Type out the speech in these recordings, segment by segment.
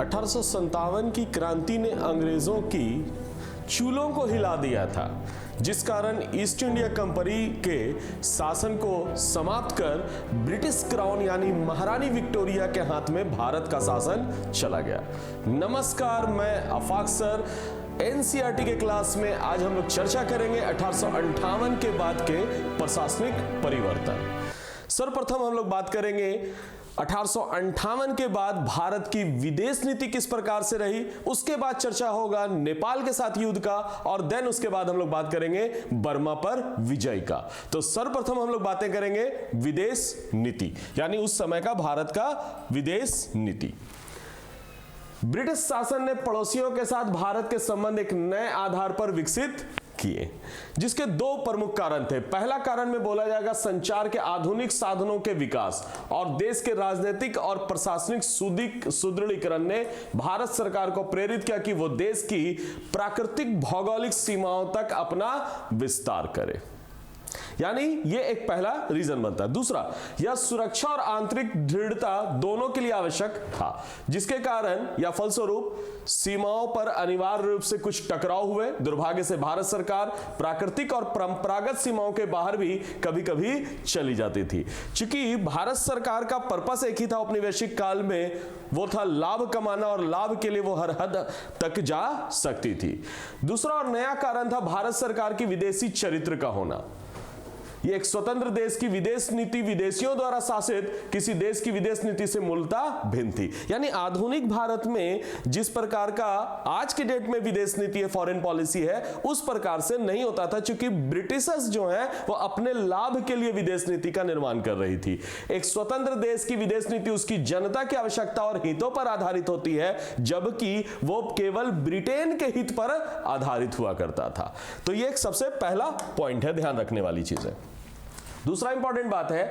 1857 की क्रांति ने अंग्रेजों की चूलों को हिला दिया था, जिस कारण ईस्ट इंडिया कंपनी के शासन को समाप्त कर ब्रिटिश क्राउन यानी महारानी विक्टोरिया के हाथ में भारत का शासन चला गया। नमस्कार, मैं आफाक सर। एनसीईआरटी के क्लास में आज हम लोग चर्चा करेंगे 1858 के बाद के प्रशासनिक परिवर्तन। सर्वप्रथम हम लोग बात करेंगे 1858 के बाद भारत की विदेश नीति किस प्रकार से रही, उसके बाद चर्चा होगा नेपाल के साथ युद्ध का, और देन उसके बाद हम लोग बात करेंगे बर्मा पर विजय का। तो सर्वप्रथम हम लोग बातें करेंगे विदेश नीति, यानी उस समय का भारत का विदेश नीति। ब्रिटिश शासन ने पड़ोसियों के साथ भारत के संबंध एक नए आधार पर विकसित किए, जिसके दो प्रमुख कारण थे। पहला कारण में बोला जाएगा संचार के आधुनिक साधनों के विकास, और देश के राजनीतिक और प्रशासनिक सुदृढ़ीकरण ने भारत सरकार को प्रेरित किया कि वो देश की प्राकृतिक भौगोलिक सीमाओं तक अपना विस्तार करे, यानी ये एक पहला रीजन बनता है। दूसरा, यह सुरक्षा और आंतरिक दृढ़ता दोनों के लिए आवश्यक था, जिसके कारण या फलस्वरूप सीमाओं पर अनिवार्य रूप से कुछ टकराव हुए। दुर्भाग्य से भारत सरकार प्राकृतिक और परंपरागत सीमाओं के बाहर भी कभी कभी चली जाती थी। चूंकि भारत सरकार का पर्पस एक ही था औपनिवेशिक काल में, वो था लाभ कमाना, और लाभ के लिए वो हर हद तक जा सकती थी। दूसरा और नया कारण था भारत सरकार की विदेशी चरित्र का होना। ये एक स्वतंत्र देश की विदेश नीति विदेशियों द्वारा शासित किसी देश की विदेश नीति से मूलतः भिन्न थी। यानी आधुनिक भारत में जिस प्रकार का आज के डेट में विदेश नीति है, फॉरेन पॉलिसी है, उस प्रकार से नहीं होता था, क्योंकि ब्रिटिशर्स जो है वो अपने लाभ के लिए विदेश नीति का निर्माण कर रही थी। एक स्वतंत्र देश की विदेश नीति उसकी जनता की आवश्यकता और हितों पर आधारित होती है, जबकि वो केवल ब्रिटेन के हित पर आधारित हुआ करता था। तो ये एक सबसे पहला पॉइंट है, ध्यान रखने वाली चीज है। दूसरा इंपॉर्टेंट बात है,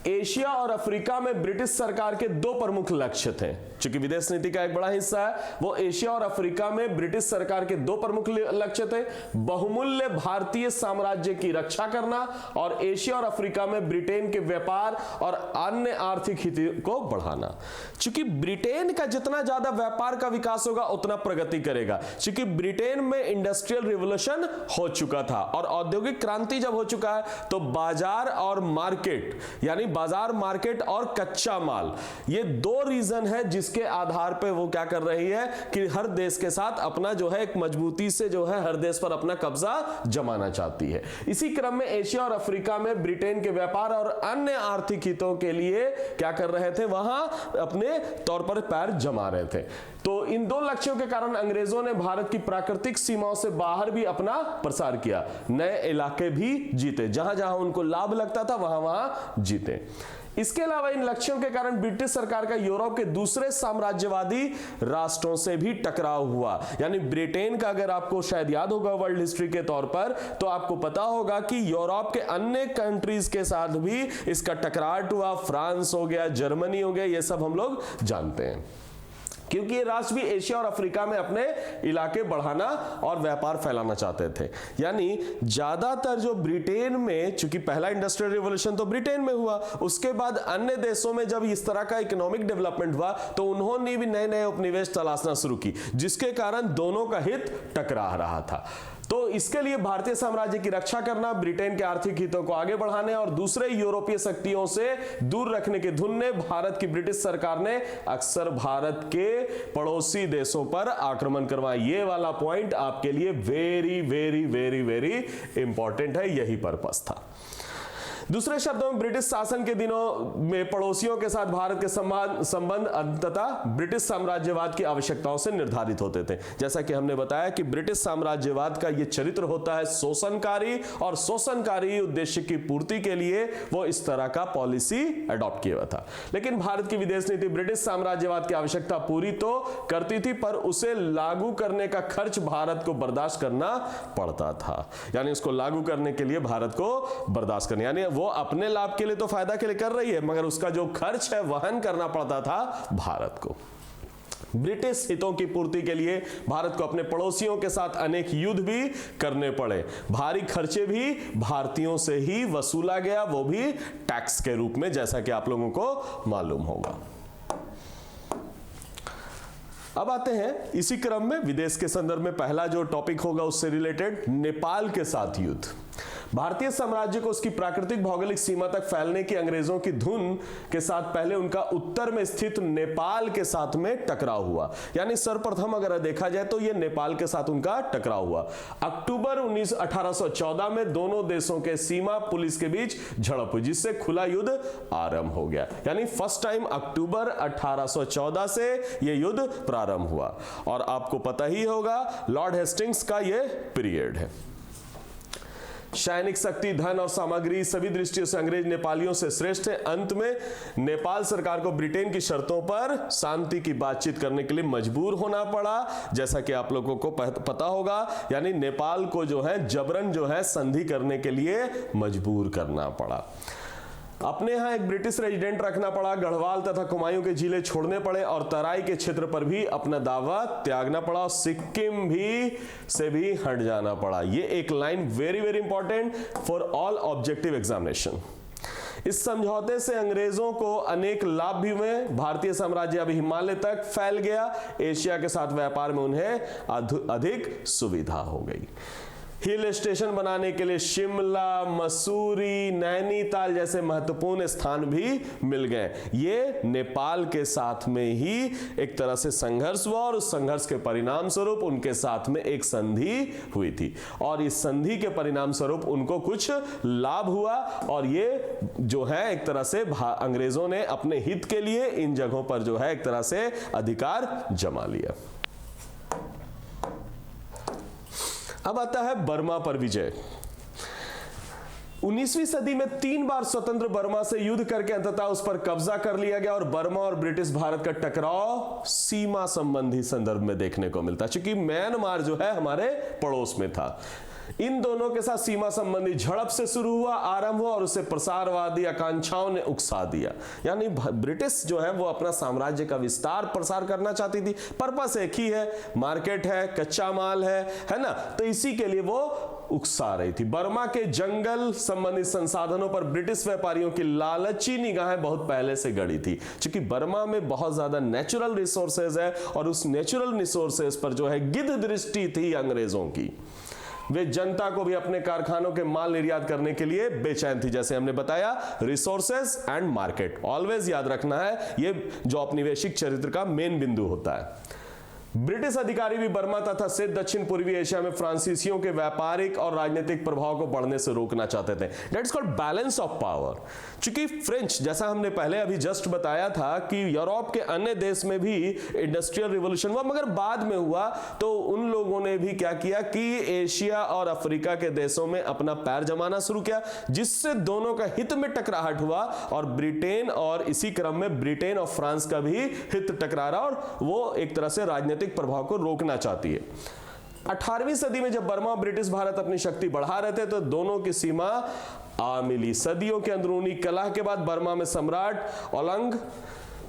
एशिया और अफ्रीका में ब्रिटिश सरकार के दो प्रमुख लक्ष्य थे। चूंकि विदेश नीति का एक बड़ा हिस्सा है, वो एशिया और अफ्रीका में ब्रिटिश सरकार के दो प्रमुख लक्ष्य थे। बहुमूल्य भारतीय साम्राज्य की रक्षा करना, और एशिया और अफ्रीका में ब्रिटेन के व्यापार और अन्य आर्थिक हित को बढ़ाना। चूंकि ब्रिटेन का जितना ज्यादा व्यापार का विकास होगा उतना प्रगति करेगा, क्योंकि ब्रिटेन में इंडस्ट्रियल रिवोल्यूशन हो चुका था, और औद्योगिक क्रांति जब हो चुका है तो बाजार और मार्केट, यानी बाजार मार्केट और कच्चा माल, ये दो रीजन है जिसके आधार पे वो क्या कर रही है कि हर देश के साथ अपना जो है एक मजबूती से जो है हर देश पर अपना कब्जा जमाना चाहती है। इसी क्रम में एशिया और अफ्रीका में ब्रिटेन के व्यापार और अन्य आर्थिक हितों के लिए क्या कर रहे थे, वहां अपने तौर पर पैर जमा रहे थे। तो इन दो लक्ष्यों के कारण अंग्रेजों ने भारत की प्राकृतिक सीमाओं से बाहर भी अपना प्रसार किया, नए इलाके भी जीते, जहां जहां उनको लाभ लगता था वहां वहां जीते। इसके अलावा इन लक्ष्यों के कारण ब्रिटिश सरकार का यूरोप के दूसरे साम्राज्यवादी राष्ट्रों से भी टकराव हुआ। यानी ब्रिटेन का अगर आपको शायद याद होगा वर्ल्ड हिस्ट्री के तौर पर, तो आपको पता होगा कि यूरोप के अन्य कंट्रीज के साथ भी इसका टकराव हुआ। फ्रांस हो गया, जर्मनी हो गया, ये सब हम लोग जानते हैं, क्योंकि ये राष्ट्र भी एशिया और अफ्रीका में अपने इलाके बढ़ाना और व्यापार फैलाना चाहते थे। यानी ज्यादातर जो ब्रिटेन में, चूंकि पहला इंडस्ट्रियल रिवॉल्यूशन तो ब्रिटेन में हुआ, उसके बाद अन्य देशों में जब इस तरह का इकोनॉमिक डेवलपमेंट हुआ तो उन्होंने भी नए नए उपनिवेश तलाशना शुरू की, जिसके कारण दोनों का हित टकरा रहा था। तो इसके लिए भारतीय साम्राज्य की रक्षा करना, ब्रिटेन के आर्थिक हितों को आगे बढ़ाने और दूसरे यूरोपीय शक्तियों से दूर रखने के धुन में भारत की ब्रिटिश सरकार ने अक्सर भारत के पड़ोसी देशों पर आक्रमण करवाया। ये वाला पॉइंट आपके लिए very very very very important है, यही पर्पस था। दूसरे शब्दों में ब्रिटिश शासन के दिनों में पड़ोसियों के साथ भारत के संबंध अंततः ब्रिटिश साम्राज्यवाद की आवश्यकताओं से निर्धारित होते थे। जैसा कि हमने बताया कि ब्रिटिश साम्राज्यवाद का यह चरित्र होता है शोषणकारी, और शोषणकारी उद्देश्य की पूर्ति के लिए वो इस तरह का पॉलिसी अडॉप्ट किया हुआ था। लेकिन भारत की विदेश नीति ब्रिटिश साम्राज्यवाद की आवश्यकता पूरी तो करती थी, पर उसे लागू करने का खर्च भारत को बर्दाश्त करना पड़ता था। यानी उसको लागू करने के लिए भारत को बर्दाश्त करना, यानी वो अपने लाभ के लिए तो फायदा के लिए कर रही है, मगर उसका जो खर्च है वहन करना पड़ता था भारत को। ब्रिटिश हितों की पूर्ति के लिए भारत को अपने पड़ोसियों के साथ अनेक युद्ध भी करने पड़े। भारी खर्चे भी भारतीयों से ही वसूला गया, वो भी टैक्स के रूप में, जैसा कि आप लोगों को मालूम होगा। अब आते हैं इसी क्रम में विदेश के संदर्भ में पहला जो टॉपिक होगा उससे रिलेटेड नेपाल के साथ युद्ध। भारतीय साम्राज्य को उसकी प्राकृतिक भौगोलिक सीमा तक फैलने की अंग्रेजों की धुन के साथ पहले उनका उत्तर में स्थित नेपाल के साथ में टकराव हुआ, यानी सर्वप्रथम अगर देखा जाए तो यह नेपाल के साथ उनका टकराव हुआ। अक्टूबर 1814 में दोनों देशों के सीमा पुलिस के बीच झड़प हुई, जिससे खुला युद्ध आरंभ हो गया। यानी फर्स्ट टाइम अक्टूबर 1814 से यह युद्ध प्रारंभ हुआ। और आपको पता ही होगा लॉर्ड हेस्टिंग्स का यह पीरियड है। सैनिक शक्ति, धन और सामग्री सभी दृष्टियों से अंग्रेज नेपालियों से श्रेष्ठ है। अंत में नेपाल सरकार को ब्रिटेन की शर्तों पर शांति की बातचीत करने के लिए मजबूर होना पड़ा, जैसा कि आप लोगों को पता होगा। यानी नेपाल को जो है जबरन जो है संधि करने के लिए मजबूर करना पड़ा। अपने यहां एक ब्रिटिश रेजिडेंट रखना पड़ा, गढ़वाल तथा कुमायूं के जिले छोड़ने पड़े और तराई के क्षेत्र पर भी अपना दावा त्यागना पड़ा, सिक्किम से भी हट जाना पड़ा। ये एक line very very important for all objective examination. इस समझौते से अंग्रेजों को अनेक लाभ भी हुए। भारतीय साम्राज्य अब हिमालय तक फैल गया। एशिया के साथ व्यापार में उन्हें अधिक सुविधा हो गई। हिल स्टेशन बनाने के लिए शिमला, मसूरी, नैनीताल जैसे महत्वपूर्ण स्थान भी मिल गए। ये नेपाल के साथ में ही एक तरह से संघर्ष हुआ और उस संघर्ष के परिणाम स्वरूप उनके साथ में एक संधि हुई थी और इस संधि के परिणाम स्वरूप उनको कुछ लाभ हुआ और ये जो है एक तरह से अंग्रेजों ने अपने हित के लिए इन जगहों पर जो है एक तरह से अधिकार जमा लिया। अब आता है बर्मा पर विजय। 19वीं सदी में 3 बार स्वतंत्र बर्मा से युद्ध करके अंततः उस पर कब्जा कर लिया गया और बर्मा और ब्रिटिश भारत का टकराव सीमा संबंधी संदर्भ में देखने को मिलता है, क्योंकि म्यांमार जो है हमारे पड़ोस में था। इन दोनों के साथ सीमा संबंधी झड़प से शुरू हुआ, आरंभ हुआ और उसे प्रसारवादी आकांक्षाओं ने उकसा दिया। यानी ब्रिटिश जो है वो अपना साम्राज्य का विस्तार प्रसार करना चाहती थी। पर्पस एक ही है, मार्केट है, कच्चा माल है ना, तो इसी के लिए वो उकसा रही थी। बर्मा के जंगल संबंधित संसाधनों पर ब्रिटिश व्यापारियों की लालची निगाहें बहुत पहले से गड़ी थी, क्योंकि बर्मा में बहुत ज्यादा नेचुरल रिसोर्सेज है और उस नेचुरल रिसोर्सेज पर जो है गिद्ध दृष्टि थी अंग्रेजों की। वे जनता को भी अपने कारखानों के माल निर्यात करने के लिए बेचैन थी। जैसे हमने बताया, रिसोर्सेज एंड मार्केट ऑलवेज याद रखना है, ये जो औपनिवेशिक चरित्र का मेन बिंदु होता है। ब्रिटिश अधिकारी भी बर्मा तथा से दक्षिण पूर्वी एशिया में फ्रांसीसियों के व्यापारिक और राजनीतिक प्रभाव को बढ़ने से रोकना चाहते थे। That's called balance of power. क्योंकि फ्रेंच, जैसा हमने पहले अभी जस्ट बताया था कि यूरोप के अन्य देश में भी इंडस्ट्रियल रिवॉल्यूशन हुआ, मगर बाद में हुआ तो उन लोगों ने भी क्या किया कि एशिया और अफ्रीका के देशों में अपना पैर जमाना शुरू किया, जिससे दोनों का हित में टकराहट हुआ और ब्रिटेन और इसी क्रम में ब्रिटेन और फ्रांस का भी हित टकरा रहा और वो एक तरह से राजनीतिक प्रभाव को रोकना चाहती है। 18वीं सदी में जब बर्मा और ब्रिटिश भारत अपनी शक्ति बढ़ा रहे थे तो दोनों की सीमा आ मिली। सदियों के अंदरूनी कलह के बाद बर्मा में सम्राट ओलंग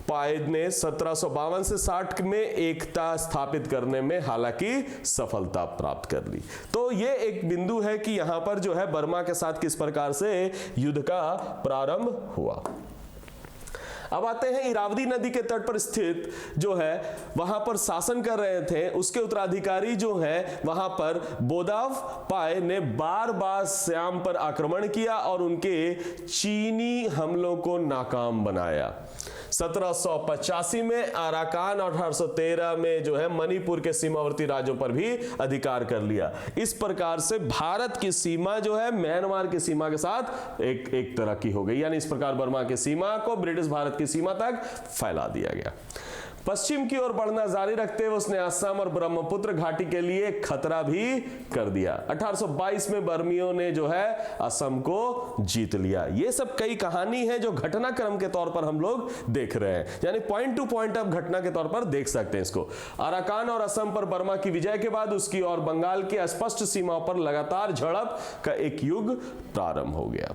पायद ने 1752 से 60 में एकता स्थापित करने में हालांकि सफलता प्राप्त कर ली। तो ये एक बिंदु है कि यहां पर जो है बर्मा के साथ किस प्रकार से युद्ध का प्रारंभ हुआ। अब आते हैं इरावदी नदी के तट पर स्थित जो है वहां पर शासन कर रहे थे उसके उत्तराधिकारी जो है वहां पर बोदाव पाय ने बार बार सियाम पर आक्रमण किया और उनके चीनी हमलों को नाकाम बनाया। 1785 में अराकान और 1813 में जो है मणिपुर के सीमावर्ती राज्यों पर भी अधिकार कर लिया। इस प्रकार से भारत की सीमा जो है म्यांमार की सीमा के साथ एक तरह की हो गई। यानी इस प्रकार बर्मा की सीमा को ब्रिटिश भारत की सीमा तक फैला दिया गया। पश्चिम की ओर बढ़ना जारी रखते हुए उसने असम और ब्रह्मपुत्र घाटी के लिए खतरा भी कर दिया। 1822 में बर्मियों ने जो है असम को जीत लिया। ये सब कई कहानी है जो घटनाक्रम के तौर पर हम लोग देख रहे हैं, यानी पॉइंट टू पॉइंट अब घटना के तौर पर देख सकते हैं इसको। अराकान और असम पर बर्मा की विजय के बाद उसकी और बंगाल की अस्पष्ट सीमाओं पर लगातार झड़प का एक युग प्रारंभ हो गया।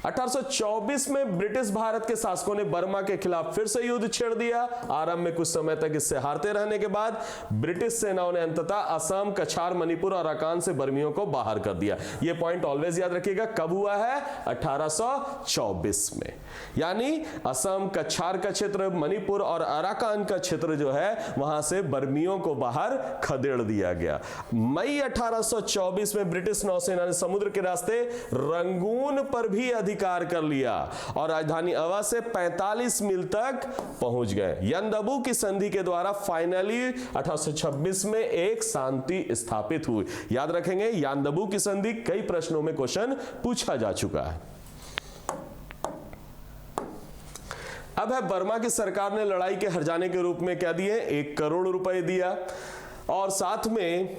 1824 में ब्रिटिश भारत के शासकों ने बर्मा के खिलाफ फिर से युद्ध छेड़ दिया। आरंभ में कुछ समय तक इससे हारते रहने के बाद ब्रिटिश सेनाओं ने अंततः असम, कछार, मणिपुर और अराकान से बर्मियों को बाहर कर दिया। यह पॉइंट ऑलवेज याद रखिएगा, कब हुआ है? 1824 में। यानी असम, कछार का क्षेत्र, मणिपुर और अराकान का क्षेत्र जो है वहां से बर्मियों को बाहर खदेड़ दिया गया। मई 1824 में ब्रिटिश नौसेना ने समुद्र के रास्ते रंगून पर भी अधिकार कर लिया और राजधानी अवा से 45 मील तक पहुंच गए। यंदबू की संधि के द्वारा फाइनली 1826 में एक शांति स्थापित हुई। याद रखेंगे, यानदबू की संधि कई प्रश्नों में क्वेश्चन पूछा जा चुका है। अब है बर्मा की सरकार ने लड़ाई के हर्जाने के रूप में क्या दिए? 1 करोड़ रुपए दिया और साथ में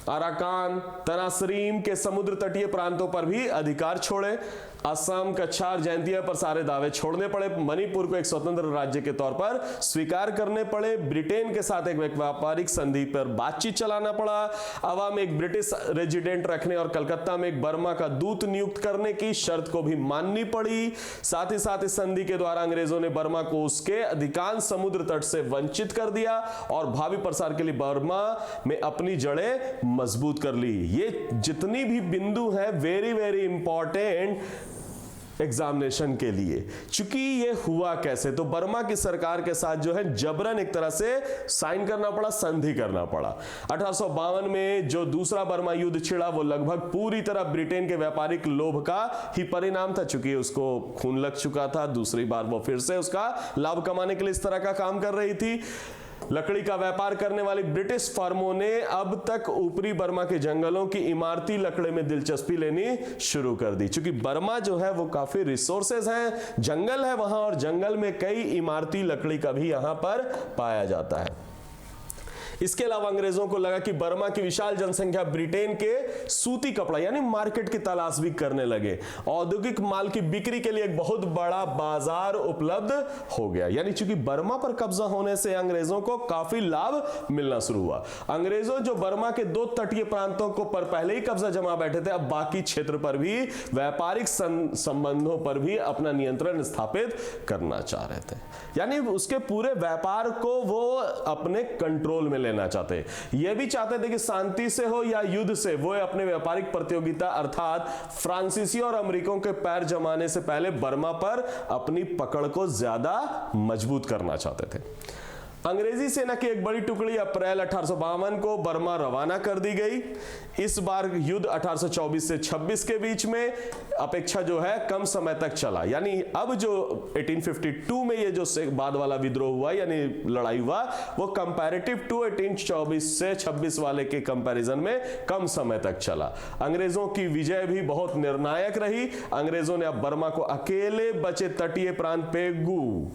अराकान, तनासरीम के समुद्र तटीय प्रांतों पर भी अधिकार छोड़े। असम, कछार, जैंतिया पर सारे दावे छोड़ने पड़े। मणिपुर को एक स्वतंत्र राज्य के तौर पर स्वीकार करने पड़े। ब्रिटेन के साथ एक व्यापारिक संधि पर बातचीत चलाना पड़ा। अवा में एक ब्रिटिश रेजिडेंट रखने और कलकत्ता में एक बर्मा का दूत नियुक्त करने की शर्त को भी माननी पड़ी। साथ ही साथ इस संधि के द्वारा अंग्रेजों ने बर्मा को उसके अधिकांश समुद्र तट से वंचित कर दिया और भावी प्रसार के लिए बर्मा में अपनी जड़ें मजबूत कर ली। ये जितनी भी बिंदु हैं वेरी वेरी इंपॉर्टेंट एग्जामिनेशन के लिए। चूंकि ये हुआ कैसे, तो बर्मा की सरकार के साथ जो है जबरन एक तरह से साइन करना पड़ा, संधि करना पड़ा। 1852 में जो दूसरा बर्मा युद्ध छिड़ा वो लगभग पूरी तरह ब्रिटेन के व्यापारिक लोभ का ही परिणाम था। चूंकि उसको खून लग चुका था, दूसरी बार वो फिर से उसका लाभ कमाने के लिए इस तरह का काम कर रही थी। लकड़ी का व्यापार करने वाली ब्रिटिश फर्मों ने अब तक ऊपरी बर्मा के जंगलों की इमारती लकड़ी में दिलचस्पी लेनी शुरू कर दी। क्योंकि बर्मा जो है वो काफी रिसोर्सेज हैं, जंगल है वहां और जंगल में कई इमारती लकड़ी का भी यहां पर पाया जाता है। इसके अलावा अंग्रेजों को लगा कि बर्मा की विशाल जनसंख्या ब्रिटेन के सूती कपड़ा यानी मार्केट की तलाश भी करने लगे। औद्योगिक माल की बिक्री के लिए एक बहुत बड़ा बाजार उपलब्ध हो गया। यानी चूंकि बर्मा पर कब्जा होने से अंग्रेजों को काफी लाभ मिलना शुरू हुआ। अंग्रेजों जो बर्मा के 2 तटीय प्रांतों को पर पहले ही कब्जा जमा बैठे थे, अब बाकी क्षेत्र पर भी व्यापारिक संबंधों पर भी अपना नियंत्रण स्थापित करना चाह रहे थे। यानी उसके पूरे व्यापार को वो अपने कंट्रोल में लेना चाहते। ये भी चाहते थे कि शांति से हो या युद्ध से, वो अपने व्यापारिक प्रतियोगिता अर्थात फ्रांसीसी और अमेरिकियों के पैर जमाने से पहले बर्मा पर अपनी पकड़ को ज्यादा मजबूत करना चाहते थे। अंग्रेजी सेना की एक बड़ी टुकड़ी अप्रैल 1852 को बर्मा रवाना कर दी गई। इस बार युद्ध 1824 से 26 के बीच में अपेक्षा जो है कम समय तक चला। यानी अब जो 1852 में ये जो बाद वाला विद्रोह हुआ यानी लड़ाई हुआ, वो कंपैरेटिव टू 1824 से 26 वाले के कंपैरिजन में कम समय तक चला। अंग्रेजों की विजय भी बहुत निर्णायक रही। अंग्रेजों ने अब बर्मा को अकेले बचे तटीय प्रांत पेगू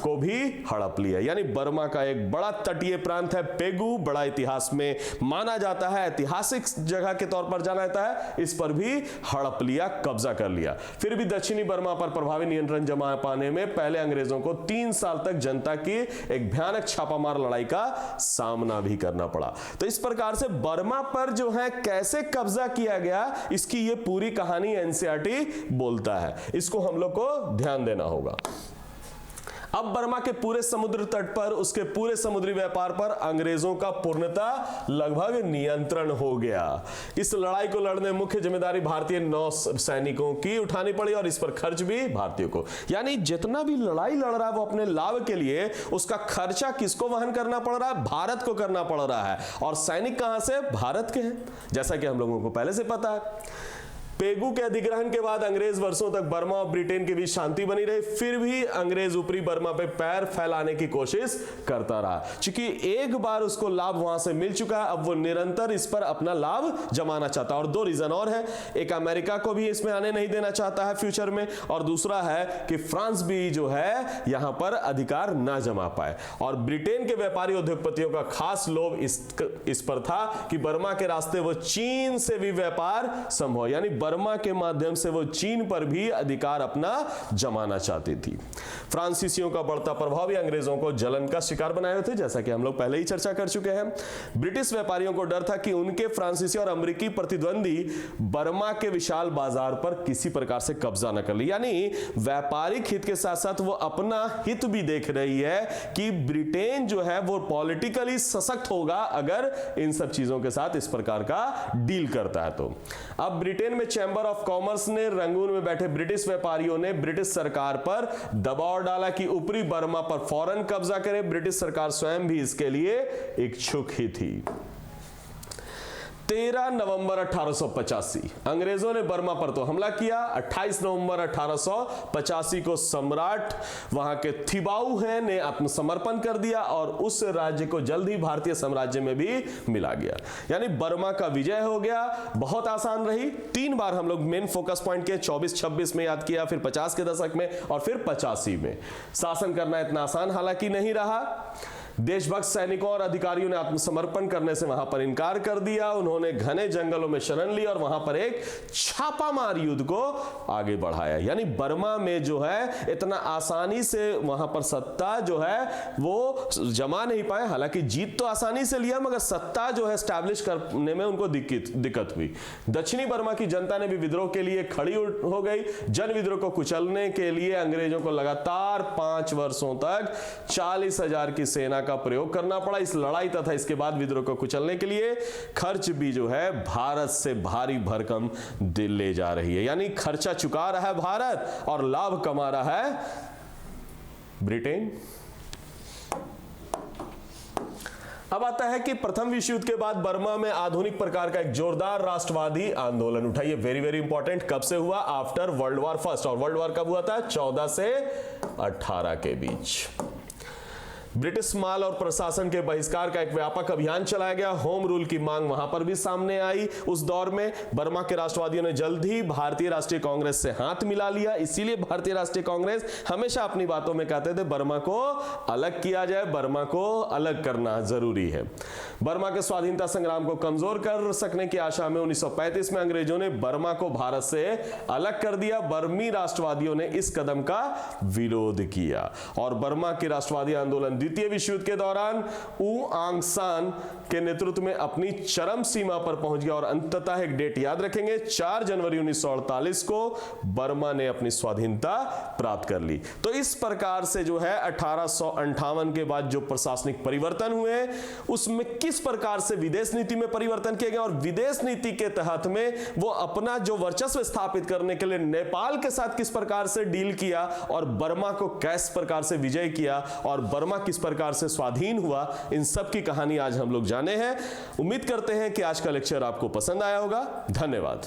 को भी हड़प लिया। यानी बर्मा का एक बड़ा तटीय प्रांत है पेगू, बड़ा इतिहास में माना जाता है, ऐतिहासिक जगह के तौर पर जाना जाता है, इस पर भी हड़प लिया, कब्जा कर लिया। फिर भी दक्षिणी बर्मा पर प्रभावी नियंत्रण जमा पाने में पहले अंग्रेजों को 3 साल तक जनता की एक भयानक छापामार लड़ाई का सामना भी करना पड़ा। तो इस प्रकार से बर्मा पर जो है कैसे कब्जा किया गया, इसकी ये पूरी कहानी एनसीईआरटी बोलता है। इसको हम लोग को ध्यान देना होगा। अब बर्मा के पूरे समुद्र तट पर, उसके पूरे समुद्री व्यापार पर अंग्रेजों का पूर्णतः लगभग नियंत्रण हो गया। इस लड़ाई को लड़ने मुख्य जिम्मेदारी भारतीय नौ सैनिकों की उठानी पड़ी और इस पर खर्च भी भारतीयों को। यानी जितना भी लड़ाई लड़ रहा है वो अपने लाभ के लिए, उसका खर्चा किसको वहन करना पड़ रहा है? भारत को करना पड़ रहा है। और सैनिक कहां से? भारत के हैं, जैसा कि हम लोगों को पहले से पता है। पेगू के अधिग्रहण के बाद अंग्रेज वर्षों तक बर्मा और ब्रिटेन के बीच शांति बनी रही। फिर भी अंग्रेज ऊपरी बर्मा पे पैर फैलाने की कोशिश करता रहा। क्योंकि एक बार उसको लाभ वहां से मिल चुका है, अब वो निरंतर इस पर अपना लाभ जमाना चाहता है। और 2 रीजन और है, एक अमेरिका को भी इसमें आने नहीं देना चाहता है फ्यूचर में, और दूसरा है कि फ्रांस भी जो है यहां पर अधिकार ना जमा पाए। और ब्रिटेन के व्यापारी उद्योगपतियों का खास लोभ इस पर था कि बर्मा के रास्ते वो चीन से भी व्यापार संभव, यानी बर्मा के माध्यम से वो चीन पर भी अधिकार अपना जमाना चाहती थी। फ्रांसीसियों का बढ़ता प्रभाव भी अंग्रेजों को जलन का शिकार बनाए हुए थे, जैसा कि हम लोग पहले ही चर्चा कर चुके हैं। ब्रिटिश व्यापारियों को डर था कि उनके फ्रांसीसी और अमेरिकी प्रतिद्वंदी बर्मा के विशाल बाजार पर किसी प्रकार से कब्जा न कर ले, यानी व्यापारिक हित के साथ साथ वो अपना हित भी देख रही है कि ब्रिटेन जो है वो पॉलिटिकली सशक्त होगा अगर इन सब चीजों के साथ इस प्रकार का डील करता है। तो अब ब्रिटेन में चैंबर ऑफ कॉमर्स ने रंगून में बैठे ब्रिटिश व्यापारियों ने ब्रिटिश सरकार पर दबाव डाला कि ऊपरी बर्मा पर फौरन कब्जा करे। ब्रिटिश सरकार स्वयं भी इसके लिए इच्छुक ही थी। 13 नवंबर 1885 अंग्रेजों ने बर्मा पर तो हमला किया। 28 नवंबर 1885 को सम्राट वहां के थिबाऊ हैं ने आत्मसमर्पण कर दिया और उस राज्य को जल्द ही भारतीय साम्राज्य में भी मिला गया, यानी बर्मा का विजय हो गया। बहुत आसान रही। 3 बार हम लोग मेन फोकस पॉइंट के 24-26 में याद किया, फिर 50 के दशक में और फिर 85 में। शासन करना इतना आसान हालांकि नहीं रहा। देशभक्त सैनिकों और अधिकारियों ने आत्मसमर्पण करने से वहां पर इनकार कर दिया। उन्होंने घने जंगलों में शरण ली और वहां पर एक छापामार युद्ध को आगे बढ़ाया, यानी बर्मा में जो है इतना आसानी से वहां पर सत्ता जो है वो जमा नहीं पाए। हालांकि जीत तो आसानी से लिया मगर सत्ता जो है एस्टैब्लिश करने में उनको दिक्कत हुई। दक्षिणी बर्मा की जनता ने भी विद्रोह के लिए खड़ी हो गई। जन विद्रोह को कुचलने के लिए अंग्रेजों को लगातार 5 वर्षों तक 40,000 की सेना का प्रयोग करना पड़ा। इस लड़ाई तथा इसके बाद विद्रोह को कुचलने के लिए खर्च भी जो है भारत से भारी भरकम ले जा रही है, यानी खर्चा चुका रहा है भारत और लाभ कमा रहा है ब्रिटेन। अब आता है कि प्रथम विश्व युद्ध के बाद बर्मा में आधुनिक प्रकार का एक जोरदार राष्ट्रवादी आंदोलन उठा। ये वेरी वेरी इंपॉर्टेंट। कब से हुआ? After world war first. और वर्ल्ड वॉर कब हुआ था? 14 से 18 के बीच। ब्रिटिश माल और प्रशासन के बहिष्कार का एक व्यापक अभियान चलाया गया। होम रूल की मांग वहां पर भी सामने आई। उस दौर में बर्मा के राष्ट्रवादियों ने जल्द ही भारतीय राष्ट्रीय कांग्रेस से हाथ मिला लिया। इसीलिए भारतीय राष्ट्रीय कांग्रेस हमेशा अपनी बातों में कहते थे बर्मा को अलग किया जाए, बर्मा को अलग करना जरूरी है। बर्मा के स्वाधीनता संग्राम को कमजोर कर सकने की आशा में 1935 में अंग्रेजों ने बर्मा को भारत से अलग कर दिया। बर्मी राष्ट्रवादियों ने इस कदम का विरोध किया और बर्मा के राष्ट्रवादी आंदोलन द्वितीय विश्व युद्ध के दौरान ऊ आंग सान के नेतृत्व में अपनी चरम सीमा पर पहुंच गया और अंततः एक डेट याद रखेंगे, 4 जनवरी 1948 को बर्मा ने अपनी स्वाधीनता प्राप्त कर ली। तो इस प्रकार से जो है 1858 के बाद जो प्रशासनिक परिवर्तन हुए उसमें किस प्रकार से विदेश नीति में परिवर्तन किए गए और विदेश नीति के तहत में वो अपना जो वर्चस्व स्थापित करने के लिए नेपाल के साथ किस प्रकार से डील किया और बर्मा को किस प्रकार से विजय किया और बर्मा किस प्रकार से स्वाधीन हुआ, इन सब की कहानी आज हम लोग जाने हैं। उम्मीद करते हैं कि आज का लेक्चर आपको पसंद आया होगा। धन्यवाद।